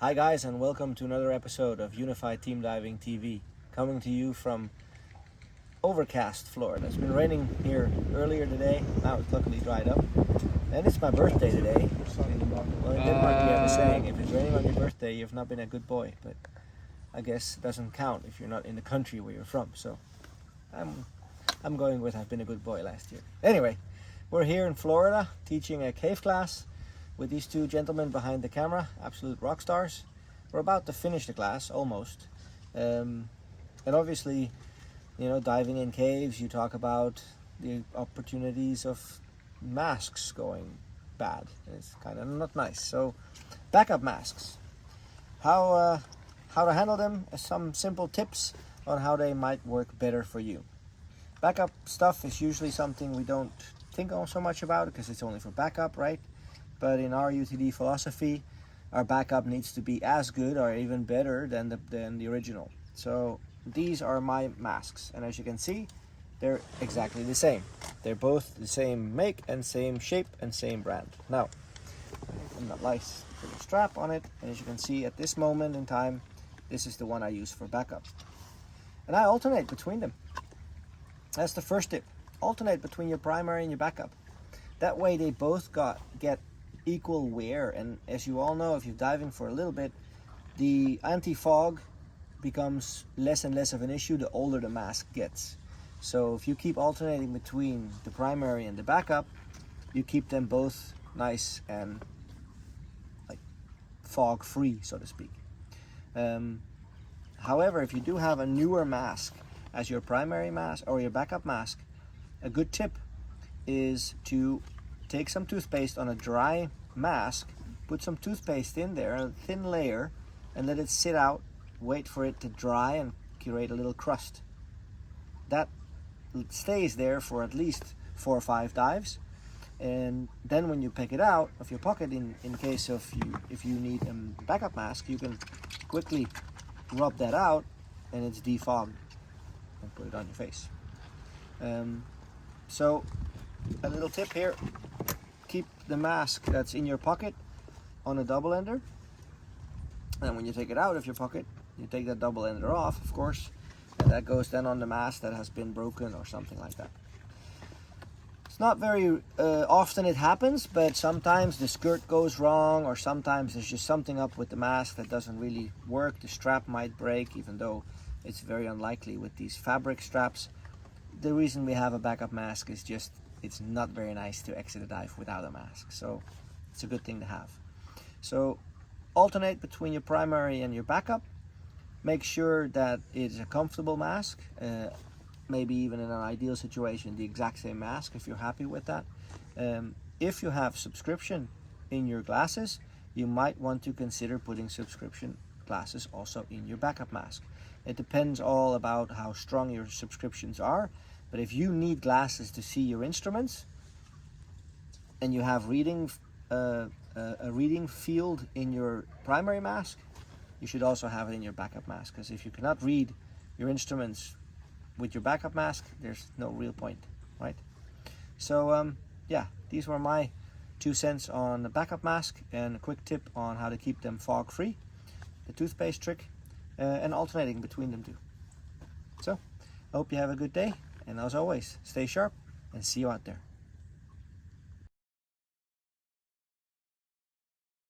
Hi guys, and welcome to another episode of Unified Team Diving TV, coming to you from overcast Florida. It's been raining here earlier today, now it's luckily dried up, and it's my birthday today. Well, in Denmark we have a saying, if it's raining on your birthday, you've not been a good boy, but I guess it doesn't count if you're not in the country where you're from, so I'm going with I've been a good boy last year. Anyway, we're here in Florida teaching a cave class with these two gentlemen behind the camera, absolute rock stars. We're about to finish the class, almost. And obviously, you know, diving in caves, you talk about the opportunities of masks going bad. It's kind of not nice. So, backup masks. How to handle them, some simple tips on how they might work better for you. Backup stuff is usually something we don't think so much about because it's only for backup, right? But in our UTD philosophy, our backup needs to be as good or even better than the original. So these are my masks, and as you can see, they're exactly the same. They're both the same make and same shape and same brand. Now, a nice little strap on it, and as you can see at this moment in time, this is the one I use for backup. And I alternate between them. That's the first tip. Alternate between your primary and your backup. That way they both get equal wear, and as you all know, if you're diving for a little bit, the anti-fog becomes less and less of an issue the older the mask gets. So if you keep alternating between the primary and the backup, you keep them both nice and like fog free, so to speak. However, if you do have a newer mask as your primary mask or your backup mask, a good tip is to take some toothpaste on a dry mask, put some toothpaste in there, a thin layer, and let it sit out, wait for it to dry and create a little crust. That stays there for at least 4 or 5 dives, and then when you pick it out of your pocket, in case of if you need a backup mask, you can quickly rub that out and it's defogged and put it on your face. So a little tip here, keep the mask that's in your pocket on a double ender, and when you take it out of your pocket, you take that double ender off, of course, and that goes then on the mask that has been broken or something like that. It's not very often it happens, but sometimes the skirt goes wrong, or sometimes there's just something up with the mask that doesn't really work. The strap might break, even though it's very unlikely with these fabric straps. The reason we have a backup mask is just it's not very nice to exit a dive without a mask, so it's a good thing to have. So alternate between your primary and your backup. Make sure that it's a comfortable mask, maybe even in an ideal situation the exact same mask if you're happy with that. If you have subscription in your glasses, you might want to consider putting subscription glasses also in your backup mask. It depends all about how strong your subscriptions are, but if you need glasses to see your instruments and you have a reading field in your primary mask, you should also have it in your backup mask, because if you cannot read your instruments with your backup mask, there's no real point, right? So yeah, these were my 2 cents on the backup mask and a quick tip on how to keep them fog free, the toothpaste trick, and alternating between them too. So I hope you have a good day, and as always, stay sharp and see you out there.